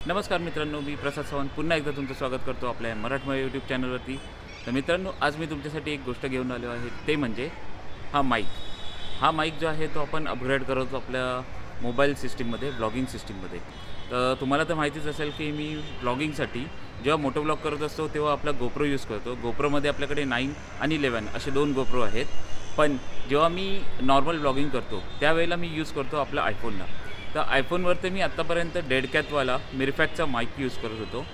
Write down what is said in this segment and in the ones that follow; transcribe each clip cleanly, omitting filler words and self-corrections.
नमस्कार मित्रांनो, मी प्रसाद सावंत पुन्हा एकदा तुमचं स्वागत करतो आपल्या मराठमोळी यूट्यूब चॅनलवरती. तर मित्रांनो, आज मी तुमच्यासाठी एक गोष्ट घेऊन आलो आहे, ते म्हणजे हा माईक. हा माईक जो आहे तो आपण अपग्रेड करतो आपल्या मोबाईल सिस्टीममध्ये, ब्लॉगिंग सिस्टीममध्ये. तर तुम्हाला तर माहितीच असेल की मी ब्लॉगिंगसाठी जेव्हा मोटो ब्लॉग करत असतो तेव्हा आपला गोप्रो यूज करतो. गोप्रोमध्ये आपल्याकडे 9 आणि 11 असे 2 गोप्रो आहेत. पण जेव्हा मी नॉर्मल ब्लॉगिंग करतो त्यावेळेला मी यूज करतो आपल्या आयफोनला. तर आयफोनवर तर मी आत्तापर्यंत डेडकॅटवाला मिरफॅक्टचा माईक यूज करत होतो.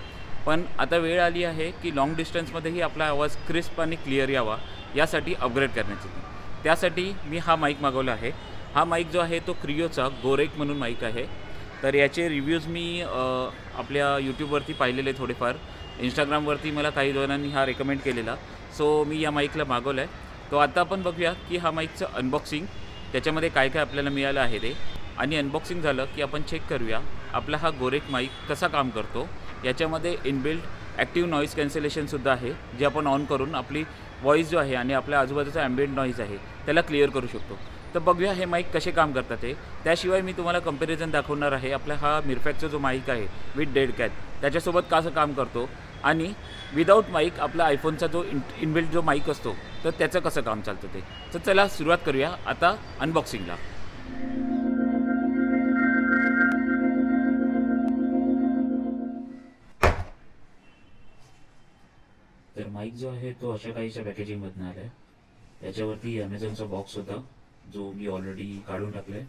पण आता वेळ आली आहे की लाँग डिस्टन्समध्येही आपला आवाज क्रिस्प आणि क्लिअर यावा, यासाठी अपग्रेड करण्याची. त्यासाठी मी हा माईक मागवला आहे. हा माईक जो आहे तो क्रियोचा गोरेक म्हणून माईक आहे. तर याचे रिव्ह्यूज मी आपल्या यूट्यूबवरती पाहिलेले थोडेफार. इंस्टाग्रामवरती मला काही जणांनी हा रेकमेंड केलेला. सो मी या माईकला मागवला आहे. तो आता आपण बघूया की हा माईकचं अनबॉक्सिंग, त्याच्यामध्ये काय काय आपल्याला मिळालं आहे ते. आणि अनबॉक्सिंग झालं की आपण चेक करूया आपला हा गोरेक माईक कसा काम करतो. याच्यामध्ये इनबिल्ट ॲक्टिव्ह नॉईज कॅन्सलेशनसुद्धा आहे, जे आपण ऑन करून आपली व्हॉईस जो आहे आणि आपल्या आजूबाजूचा ॲम्बियंट नॉईज आहे त्याला क्लिअर करू शकतो. तर बघूया हे माईक कसे काम करतात ते. त्याशिवाय मी तुम्हाला कंपॅरिझन दाखवणार आहे आपला हा मिरफॅक्टचा जो माईक आहे विथ डेडकॅट त्याच्यासोबत कसं काम करतो, आणि विदाऊट माईक आपला आयफोनचा जो इनबिल्ट जो माईक असतो तर त्याचं कसं काम चालतं ते. तर चला सुरुवात करूया आता अनबॉक्सिंगला. तर माईक जो आहे तो अशा काहीशा पॅकेजिंगमधून आला आहे. त्याच्यावरती ॲमेझॉनचा बॉक्स होता, जो मी ऑलरेडी काढून टाकला आहे.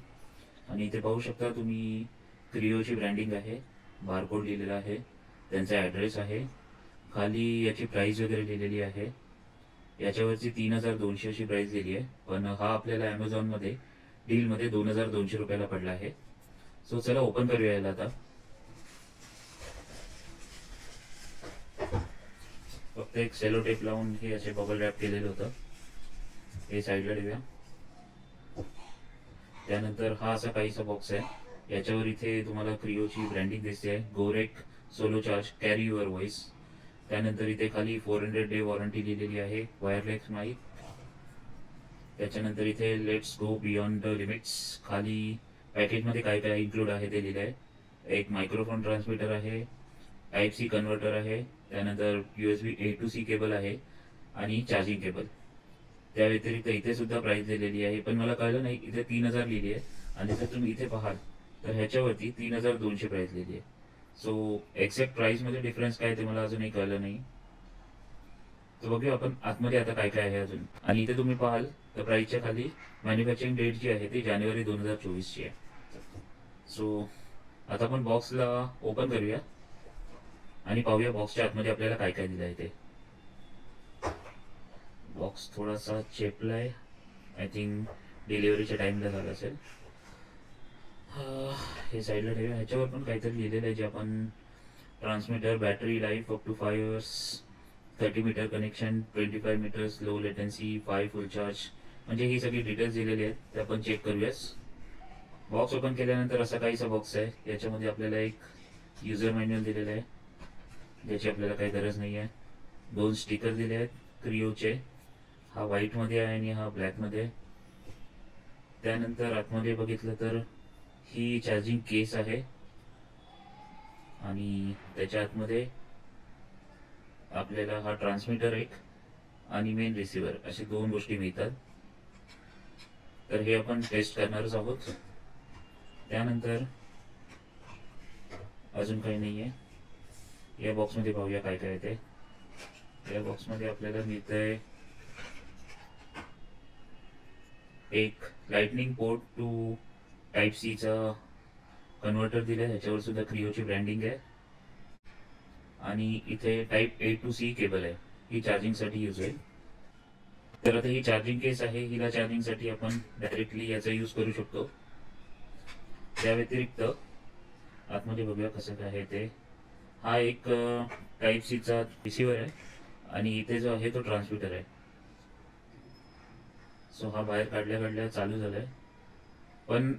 आणि इथे पाहू शकता तुम्ही, क्रियोची ब्रँडिंग आहे, बारकोड लिहिलेला आहे, त्यांचा ॲड्रेस आहे, खाली याची प्राईस वगैरे लिहिलेली आहे. याच्यावरची 3200 अशी प्राईस लिहिली आहे, पण हा आपल्याला ॲमेझॉनमध्ये डीलमध्ये 2200 रुपयाला पडला आहे. सो चला ओपन करूया याला आता. फक्त एक सेलो टेप लावून हे असे बबल रॅप केलेलं होतं. हे साईडला ठेवूया. त्यानंतर हा असा काहीसा बॉक्स आहे. याच्यावर इथे तुम्हाला क्रियोची ब्रँडिंग दिसते आहे, गोरेक solo charge carry your voice. त्यानंतर इथे खाली 400 डे वॉरंटी लिहिलेली आहे, वायरलेस माईक. त्याच्यानंतर इथे let's go beyond the limits. खाली पॅकेजमध्ये काय काय इन्क्लूड आहे ते लिहिलं आहे. एक मायक्रोफोन ट्रान्समीटर आहे, टाईप सी कन्व्हर्टर आहे, त्यानंतर USB A to C cable आहे आणि चार्जिंग केबल. त्या व्यतिरिक्त इथे सुद्धा प्राईस दिलेली आहे, पण मला कळलं नाही, इथे 3000 लिहिली आहे. आणि जर तुम्ही इथे पाहाल तर ह्याच्यावरती 3200 प्राईस लिहिली आहे. सो एक्झॅक्ट प्राईसमध्ये डिफरन्स काय ते मला अजूनही कळलं नाही. तर बघूया आपण आतमध्ये आता काय काय आहे अजून. आणि इथे तुम्ही पाहाल तर प्राईसच्या खाली मॅन्युफॅक्चरिंग डेट जी आहे ती जानेवारी 2024ची आहे. सो आता आपण बॉक्सला ओपन करूया आणि पाहूया बॉक्सच्या आतमध्ये आपल्याला काय काय दिलं आहे ते. बॉक्स थोडासा चेपला आहे, आय थिंक डिलिव्हरीच्या टाईमला झालं असेल. हे साईडला ठेवूया. ह्याच्यावर पण काहीतरी लिहिलेलं आहे, जे आपण transmitter, battery life up to 5 years, 30 metre connection, 25 metres low latency, 5 full charge. म्हणजे ही सगळी डिटेल्स दिलेली आहेत, ते आपण चेक करूयाच. बॉक्स ओपन केल्यानंतर असा काहीसा बॉक्स आहे. याच्यामध्ये आपल्याला एक युजर मॅन्युअल दिलेलं आहे, ज्याची आपल्याला काही गरज नाही आहे. 2 स्टिकर दिले आहेत क्रियोचे, हा व्हाईटमध्ये आहे आणि हा ब्लॅकमध्ये. त्यानंतर आतमध्ये बघितलं तर ही चार्जिंग केस आहे, आणि त्याच्या आतमध्ये आपल्याला हा ट्रान्समीटर एक आणि मेन रिसिव्हर असे 2 गोष्टी मिळतात. तर हे आपण टेस्ट करणारच आहोत. त्यानंतर अजून काही नाही आहे. या बॉक्समध्ये पाहूया काय काय ते. या बॉक्समध्ये आपल्याला मिळतं आहे एक लाइटनिंग पोर्ट टू टाईप सीचा कन्व्हर्टर दिलं आहे, ह्याच्यावर सुद्धा क्रियोची ब्रँडिंग आहे. आणि इथे type A to C cable आहे, ही चार्जिंगसाठी यूज होईल. तर आता ही चार्जिंग केस आहे, हिला चार्जिंगसाठी आपण डायरेक्टली याचा यूज करू शकतो. त्या व्यतिरिक्त आतमध्ये बघूया कसं काय आहे ते. हा एक टाईप सीचा रिसिव्हर आहे, आणि इथे जो आहे तो ट्रान्समीटर आहे. सो हा बाहेर काढल्या काढल्या चालू झाला आहे. पण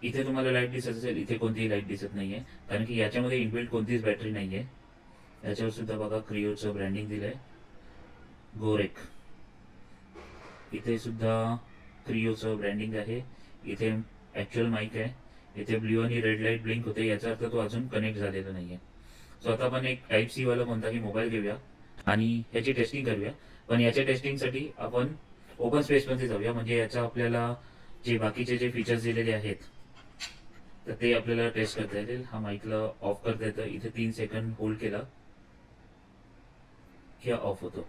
इथे तुम्हाला लाईट दिसत असेल, इथे कोणतीही लाईट दिसत नाही आहे, कारण की याच्यामध्ये इनबिल्ट कोणतीच बॅटरी नाही आहे. याच्यावर सुद्धा बघा क्रियोचं ब्रँडिंग दिलं आहे, गोरेक. इथे सुद्धा क्रियोचं ब्रँडिंग आहे. इथे ॲक्च्युअल माईक आहे, इथे ब्ल्यू आणि रेड लाईट ब्लिंक होते, याचा अर्थ तो अजून कनेक्ट झालेला नाही आहे. सो आता आपण एक टाईप सी वाला कोणताही मोबाईल घेऊया आणि ह्याची टेस्टिंग करूया. पण याच्या टेस्टिंगसाठी आपण ओपन स्पेसमध्ये जाऊया, म्हणजे याचा आपल्याला जे बाकीचे जे फीचर्स दिलेले आहेत तर ते आपल्याला टेस्ट करता येतील. हा माईकला ऑफ करता येतं, इथे 3 सेकंड होल्ड केला की ऑफ होतो.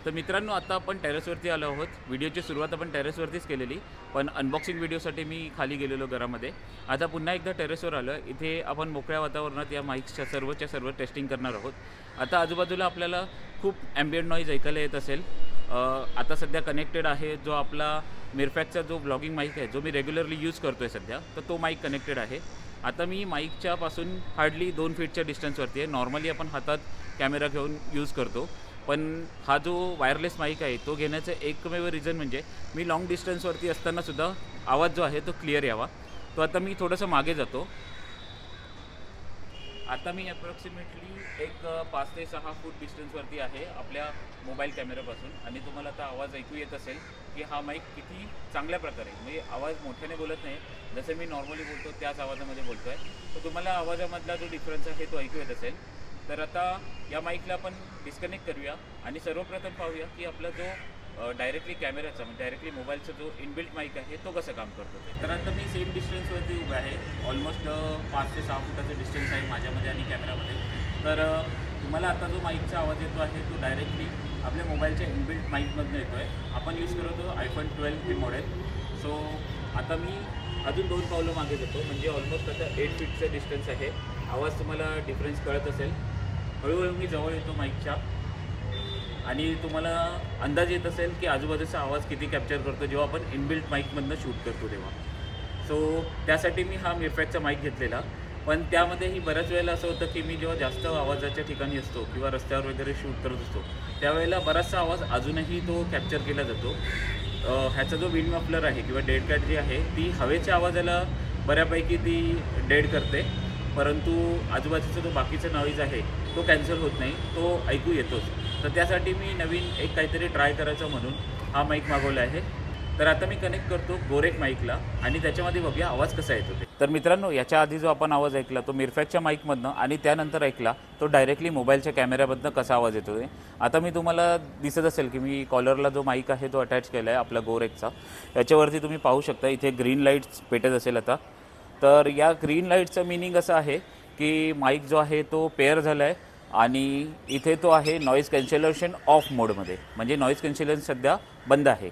तर मित्रांनो, आता आपण टेरेसवरती आलो आहोत. व्हिडिओची सुरुवात आपण टेरेसवरतीच केलेली, पण अनबॉक्सिंग व्हिडिओसाठी मी खाली गेलेलो घरामध्ये. आता पुन्हा एकदा टेरेसवर आलो. इथे आपण मोकळ्या वातावरणात या माईक्सच्या सर्व टेस्टिंग करणार आहोत. आता आजूबाजूला आपल्याला खूप ॲम्बियंट नॉईज ऐकायला येत असेल. आता सध्या कनेक्टेड आहे जो आपला मिरफॅक्सचा जो ब्लॉगिंग माईक आहे, जो मी रेग्युलरली यूज करतो आहे सध्या, तर तो माईक कनेक्टेड आहे. आता मी माईकच्या पासून हार्डली 2 फीटच्या डिस्टन्सवरती आहे. नॉर्मली आपण हातात कॅमेरा घेऊन यूज करतो, पण हा जो वायरलेस माईक आहे तो घेण्याचं एकमेव रिझन म्हणजे मी लाँग डिस्टन्सवरती असतानासुद्धा आवाज जो आहे तो क्लिअर यावा. तो आता मी थोडंसं मागे जातो. आता मी अप्रॉक्सिमेटली एक 5 ते 6 फूट डिस्टन्सवरती आहे आपल्या मोबाईल कॅमेऱ्यापासून, आणि तुम्हाला आता आवाज ऐकू येत असेल की हा माईक किती चांगल्या प्रकारे, म्हणजे आवाज मोठ्याने बोलत नाही, जसं मी नॉर्मली बोलतो त्याच आवाजामध्ये बोलतो आहे. तर तुम्हाला आवाजामधला जो डिफरन्स आहे तो ऐकू येत असेल. तर आता या माईकला आपण डिस्कनेक्ट करूया आणि सर्वप्रथम पाहूया की आपला जो डायरेक्टली कॅमेऱ्याचा, म्हणजे डायरेक्टली मोबाईलचा जो इनबिल्ट माईक आहे तो कसं काम करतो ते. तर आता मी सेम डिस्टन्सवरती उभा आहे. ऑलमोस्ट 5 ते 6 फुटाचं डिस्टन्स आहे माझ्यामध्ये आणि कॅमेरामध्ये. तर तुम्हाला आता जो माईकचा आवाज येतो आहे तो डायरेक्टली आपल्या मोबाईलच्या इनबिल्ट माईकमधून येतो आहे. आपण यूज करतो iPhone 12 हे मॉडेल. सो आता मी अजून 2 पावलं मागे जातो, म्हणजे ऑलमोस्ट आता 8 फीटचं डिस्टन्स आहे. आवाज तुम्हाला डिफरन्स कळत असेल. हळूहळू मी जवळ येतो माईकच्या आणि तुम्हाला अंदाज येत असेल की आजूबाजूचा आवाज किती कॅप्चर करतो जेव्हा आपण इनबिल्ट माईकमधनं शूट करतो तेव्हा. सो त्यासाठी मी हा मिरफॅक्सचा माईक घेतलेला. पण त्यामध्येही बऱ्याच वेळेला असं होतं की मी जेव्हा जास्त आवाजाच्या ठिकाणी असतो किंवा रस्त्यावर वगैरे शूट करत असतो त्यावेळेला बराचसा आवाज अजूनही तो कॅप्चर केला जातो. ह्याचा जो विंड मफलर आहे किंवा डेड कॅट जी आहे ती हवेच्या आवाजाला बऱ्यापैकी ती डेड करते, परंतु आजूबाजूचा जो बाकीचा नॉईज आहे तो कॅन्सल होत नाही, तो ऐकू येतोच. तर त्यासाठी मी नवीन एक काहीतरी ट्राय करायचं म्हणून हा माईक मागवला आहे. तर आता मी कनेक्ट करतो गोरेक माईकला आणि त्याच्यामध्ये बघूया आवाज कसा येतो ते. तर मित्रांनो, याच्या आधी जो आपण आवाज ऐकला तो मिरफॅक्सच्या माईकमधनं आणि त्यानंतर ऐकला तो डायरेक्टली मोबाईलच्या कॅमेऱ्यामधनं कसा आवाज येतो ते. आता मी तुम्हाला दिसत असेल की मी कॉलरला जो माईक आहे तो अटॅच केला आहे आपला गोरेकचा. याच्यावरती तुम्ही पाहू शकता इथे ग्रीन लाईट्स पेटत असेल आता. तर या ग्रीन लाईटचं मिनिंग असं आहे की माईक जो आहे तो पेअर झाला आहे आणि इथे तो आहे नॉईज कॅन्सलेशन ऑफ मोडमध्ये, म्हणजे नॉईज कॅन्सलेशन सध्या बंद आहे.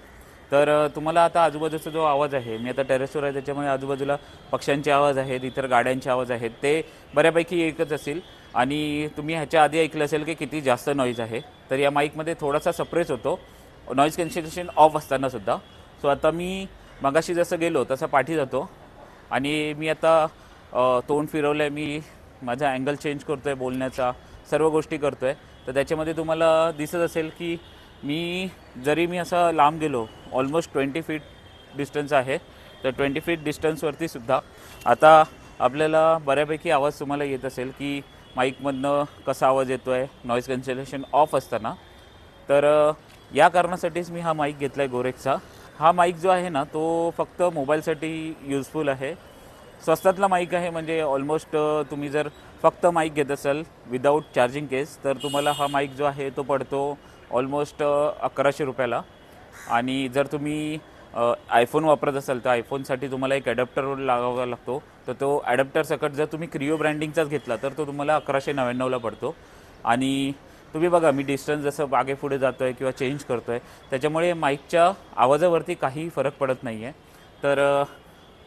तर तुम्हाला आता आजूबाजूचा जो आवाज आहे, मी आता टेरेसवर आहे त्याच्यामुळे आजूबाजूला पक्ष्यांचे आवाज आहेत, इतर गाड्यांचे आवाज आहेत, ते बऱ्यापैकी एकच असेल. आणि तुम्ही ह्याच्या आधी ऐकलं असेल की किती जास्त नॉईज आहे. तर या माईकमध्ये थोडासा सप्रेस होतो नॉईज कॅन्सलेशन ऑफ असतानासुद्धा. सो आता मी मगाशी जसं गेलो तसं पाठी जातो आणि मी आता तोंड फिरवलं आहे, मी माझा अँगल चेंज करतो आहे बोलण्याचा, सर्व गोष्टी करतो आहे. तर त्याच्यामध्ये तुम्हाला दिसत असेल की जरी मी असा लांब गेलो, ऑलमोस्ट 20 फीट डिस्टन्स आहे, तर 20 फीट डिस्टन्सवरती सुद्धा आता आपल्याला बऱ्यापैकी आवाज तुम्हाला येत असेल की माईकमधनं कसा आवाज येतो आहे नॉईज कॅन्सलेशन ऑफ असताना. तर या कारणासाठीच मी हा माईक घेतला आहे गोरेकचा. हा माईक जो आहे ना तो फक्त मोबाईलसाठी यूजफुल आहे. स्वस्तातला माईक आहे, म्हणजे ऑलमोस्ट तुम्ही जर फक्त माईक घेत असाल विदाऊट चार्जिंग केस तर तुम्हाला हा माईक जो आहे तो पडतो ऑलमोस्ट 1100 रुपयाला. आणि जर तुम्ही आयफोन वापरत असाल तर आयफोनसाठी तुम्हाला एक ॲडॅप्टर लावावा लागतो. तर तो ॲडॅप्टर सकट जर तुम्ही क्रिओ ब्रँडिंगचाच घेतला तर तो तुम्हाला 1199ला पडतो. आणि तुम्ही बघा मी डिस्टन्स जसं मागे पुढे जातो आहे किंवा चेंज करतो आहे त्याच्यामुळे माईकच्या आवाजावरती काही फरक पडत नाही आहे. तर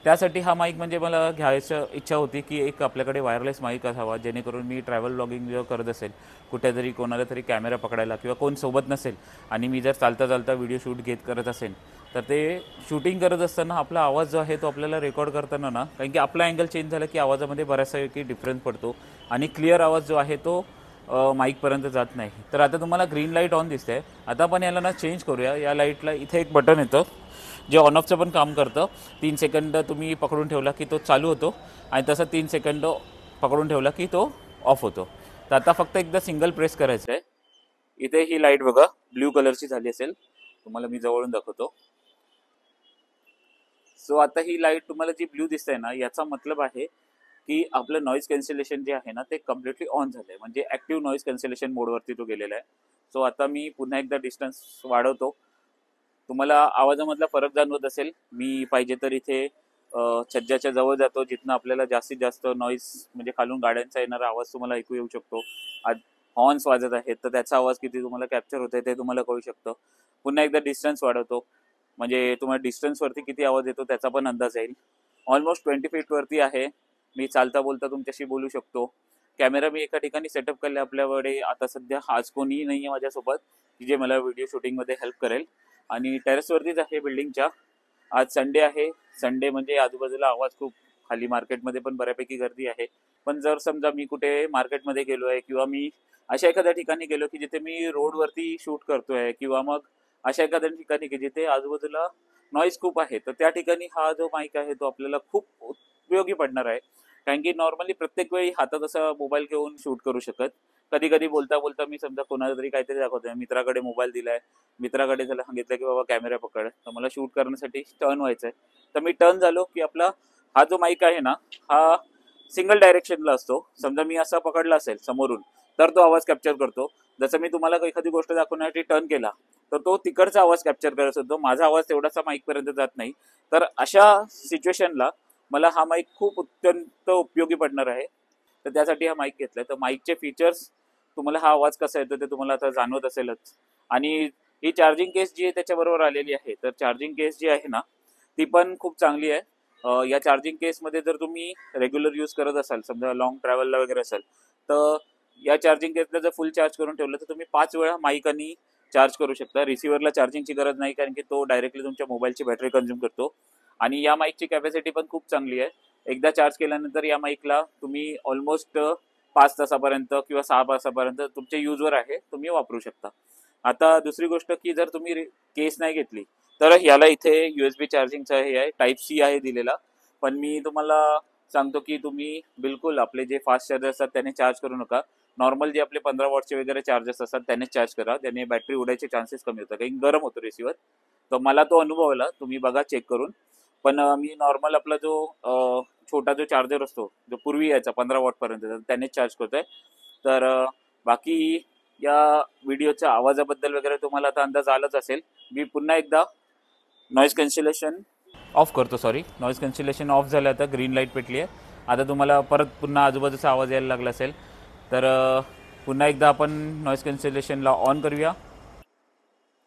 त्यासाठी हा माईक म्हणजे मला घ्यायचं इच्छा होती की एक आपल्याकडे वायरलेस माईक असावा, जेणेकरून मी ट्रॅव्हल ब्लॉगिंग जेव्हा करत असेल कुठेतरी कोणाला तरी कॅमेरा पकडायला किंवा कोण सोबत नसेल आणि मी जर चालता चालता व्हिडिओ शूट घेत करत असेल तर ते शूटिंग करत असताना आपला आवाज जो आहे तो आपल्याला रेकॉर्ड करताना ना, कारण की आपला अँगल चेंज झाला की आवाजामध्ये बऱ्याचपैकी डिफरन्स पडतो आणि क्लिअर आवाज जो आहे तो माईकपर्यंत जात नाही. तर आता तुम्हाला ग्रीन लाईट ऑन दिसते आहे. आता आपण याला ना चेंज करूया. या लाईटला इथे एक बटन येतं जे ऑन ऑफचं पण काम करतं. 3 सेकंद तुम्ही पकडून ठेवला की तो चालू होतो आणि तसं 3 सेकंद पकडून ठेवला की तो ऑफ होतो. तर आता फक्त एकदा सिंगल प्रेस करायचं आहे. इथे ही लाईट बघा ब्ल्यू कलरची झाली असेल, तुम्हाला मी जवळून दाखवतो. सो आता ही लाईट तुम्हाला जी ब्ल्यू दिसते ना, याचा मतलब आहे की आपलं नॉईज कॅन्सलेशन जे आहे ना ते कम्प्लिटली ऑन झालंय, म्हणजे ऍक्टिव्ह नॉईज कॅन्सलेशन मोडवरती तो गेलेला आहे. सो आता मी पुन्हा एकदा डिस्टन्स वाढवतो. तुम्हाला आवाजामधला फरक जाणवत असेल. मी पाहिजे तर इथे छज्जाच्या जवळ जातो, जिथनं आपल्याला जास्तीत जास्त नॉईज म्हणजे खालून गाड्यांचा येणारा आवाज तुम्हाला ऐकू येऊ शकतो. हॉर्न्स वाजत आहेत तर त्याचा आवाज किती तुम्हाला कॅप्चर होतोय ते तुम्हाला कळू शकतं. पुन्हा एकदा डिस्टन्स वाढवतो, म्हणजे तुम्हाला डिस्टन्सवरती किती आवाज येतो त्याचा पण अंदाज येईल. ऑलमोस्ट 20 फीटवरती आहे. मी चालता बोलता तुमच्याशी बोलू शकतो. कॅमेरा मी एका ठिकाणी सेटअप केला आपल्याकडे. आता सध्या आज कोणीही नाही आहे माझ्यासोबत की जे मला व्हिडिओ शूटिंगमध्ये हेल्प करेल. आणि टेरेसवरतीच आहे बिल्डिंगच्या. आज संडे आहे. संडे म्हणजे आजूबाजूला आवाज खूप, खाली मार्केटमध्ये पण बऱ्यापैकी गर्दी आहे. पण जर समजा मी कुठे मार्केटमध्ये गेलो आहे किंवा मी अशा एखाद्या ठिकाणी गेलो की जिथे मी रोडवरती शूट करतोय, किंवा मग अशा एखाद्या ठिकाणी की जिथे आजूबाजूला नॉईज खूप आहे, तर त्या ठिकाणी हा जो माईक आहे तो आपल्याला खूप उपयोगी पडणार आहे. कारण की नॉर्मली प्रत्येक वेळी हातात असा मोबाईल घेऊन शूट करू शकत. कधी कधी बोलता बोलता मी समजा कोणाला तरी काहीतरी दाखवतोय, मित्राकडे मोबाईल दिलाय, मित्राकडे त्याला सांगितलं की बाबा कॅमेरा पकड, तर मला शूट करण्यासाठी टर्न व्हायचंय. तर मी टर्न झालो की आपला हा जो माईक आहे ना, हा सिंगल डायरेक्शनला असतो. समजा मी असा पकडला असेल समोरून तर तो आवाज कॅप्चर करतो. जसं मी तुम्हाला एखादी गोष्ट दाखवण्यासाठी टर्न केला तर तो तिकडचा आवाज कॅप्चर करत असतो, माझा आवाज तेवढासा माईक पर्यंत जात नाही. तर अशा सिच्युएशनला मला हा माईक खूप अत्यंत उपयोगी पडणार आहे. तर त्यासाठी हा माईक घेतलाय. तर माईकचे फीचर्स, तुम्हाला हा आवाज कसा येतो ते तुम्हाला आता जाणवत असेलच. आणि ही चार्जिंग केस जी आहे त्याच्याबरोबर आलेली आहे. तर चार्जिंग केस जी आहे ना ती पण खूप चांगली आहे. या चार्जिंग केसमध्ये जर तुम्ही रेग्युलर यूज करत असाल, समजा लॉंग ट्रॅव्हलला वगैरे असाल, तर या चार्जिंग केसला जर फुल चार्ज करून ठेवलं तर तुम्ही 5 वेळा माईक आणि चार्ज करू शकता. रिसिव्हरला चार्जिंगची गरज नाही, कारण की तो डायरेक्टली तुमच्या मोबाईलची बॅटरी कंझ्युम करतो. आणि या माईकची कॅपॅसिटी पण खूप चांगली आहे. एकदा चार्ज केल्यानंतर या माईकला तुम्ही ऑलमोस्ट 5 तासापर्यंत किंवा 6 तासापर्यंत तुमच्या यूजवर आहे तुम्ही वापरू शकता. आता दुसरी गोष्ट की जर तुम्ही केस नाही घेतली तर याला इथे USB चार्जिंगचं हे आहे, टाईप C आहे दिलेला. पण मी तुम्हाला सांगतो की तुम्ही बिलकुल आपले जे फास्ट चार्जर असतात त्याने चार्ज करू नका. नॉर्मल जे आपले 15 वॉटचे वगैरे चार्जर्स असतात त्यानेच चार्ज करा. त्याने बॅटरी उडायचे चान्सेस कमी होतात, काही गरम होतो रिसिव्हर. तर मला तो अनुभव आला, तुम्ही बघा चेक करून. पण मी नॉर्मल आपला जो छोटा जो चार्जर असतो जो पूर्वी यायचा 15 वॉटपर्यंत, त्यानेच चार्ज करतोय. तर बाकी या व्हिडिओच्या आवाजाबद्दल वगैरे तुम्हाला आता अंदाज आलाच असेल. मी पुन्हा एकदा नॉईज कॅन्सलेशन ऑफ करतो. सॉरी, नॉईज कॅन्सलेशन ऑफ झालं. आता ग्रीन लाईट पेटली आहे. आता तुम्हाला परत पुन्हा आजूबाजूचा आवाज यायला लागला असेल. तर पुन्हा एकदा आपण नॉईज कॅन्सलेशनला ऑन करूया.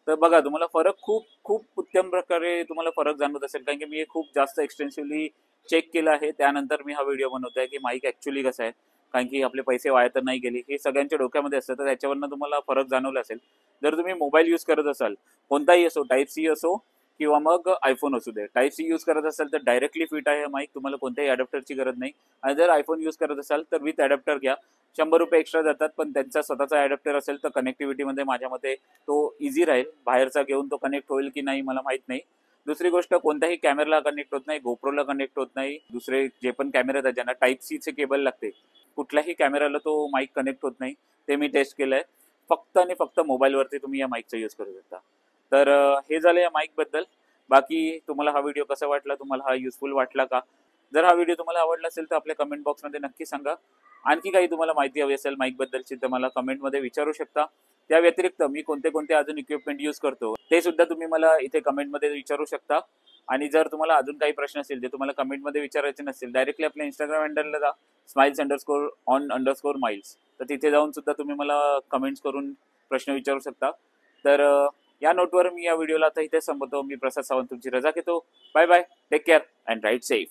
तर बघा तुम्हाला फरक खूप खूप उत्तम प्रकारे तुम्हाला फरक जाणवत असेल, कारण की मी हे खूप जास्त एक्सटेन्सिव्हली चेक केलं आहे. त्यानंतर मी हा व्हिडिओ बनवतोय की माईक ॲक्च्युली कसा आहे. कारण की आपले पैसे वाया तर नाही गेले, हे सगळ्यांच्या डोक्यामध्ये असतं. तर त्याच्यावरनं तुम्हाला फरक जाणवला असेल. जर तुम्ही मोबाईल यूज करत असाल, कोणताही असो, टाईप C असो किंवा मग आयफोन असू दे, टाईप C यूज करत असाल तर डायरेक्टली फिट आहे माईक, तुम्हाला कोणत्याही अडॅप्टरची गरज नाही. आणि जर आयफोन यूज करत असाल तर विथ अडॅप्टर घ्या. ₹100 एक्स्ट्रा जातात, पण त्यांचा स्वतःचा अडॅप्टर असेल तर कनेक्टिव्हिटीमध्ये माझ्या मते तो इझी राहील. बाहेरचा घेऊन तो कनेक्ट होईल की नाही मला माहीत नाही. दुसरी गोष्ट, कोणत्याही कॅमेराला कनेक्ट होत नाही, गोप्रोला कनेक्ट होत नाही. दुसरे जे पण कॅमेरे आहेत ज्यांना टाईप Cचे केबल लागते, कुठल्याही कॅमेराला तो माईक कनेक्ट होत नाही. ते मी टेस्ट केलं आहे. फक्त आणि फक्त मोबाईलवरती तुम्ही या माईकचा यूज करू शकता. तर हे झालं या माईकबद्दल. बाकी तुम्हाला हा व्हिडिओ कसा वाटला, तुम्हाला हा युजफुल वाटला का? जर हा व्हिडिओ तुम्हाला आवडला असेल तर आपल्या कमेंट बॉक्समध्ये नक्की सांगा. आणखी काही तुम्हाला माहिती हवी असेल माईकबद्दलची तर मला कमेंटमध्ये विचारू शकता. त्या व्यतिरिक्त मी कोणते कोणते अजून इक्विपमेंट यूज करतो ते सुद्धा तुम्ही मला इथे कमेंटमध्ये विचारू शकता. आणि जर तुम्हाला अजून काही प्रश्न असतील जे तुम्हाला कमेंटमध्ये विचारायचे नसतील, डायरेक्टली आपल्या इंस्टाग्राम हँडलला जा, smiles_on_miles. तर तिथे जाऊन सुद्धा तुम्ही मला कमेंट्स करून प्रश्न विचारू शकता. तर या नोटवर मी या व्हिडिओला आता इथे संपवतो. मी प्रसाद सावंत तुमची रजा घेतो. Bye bye, take care and ride safe.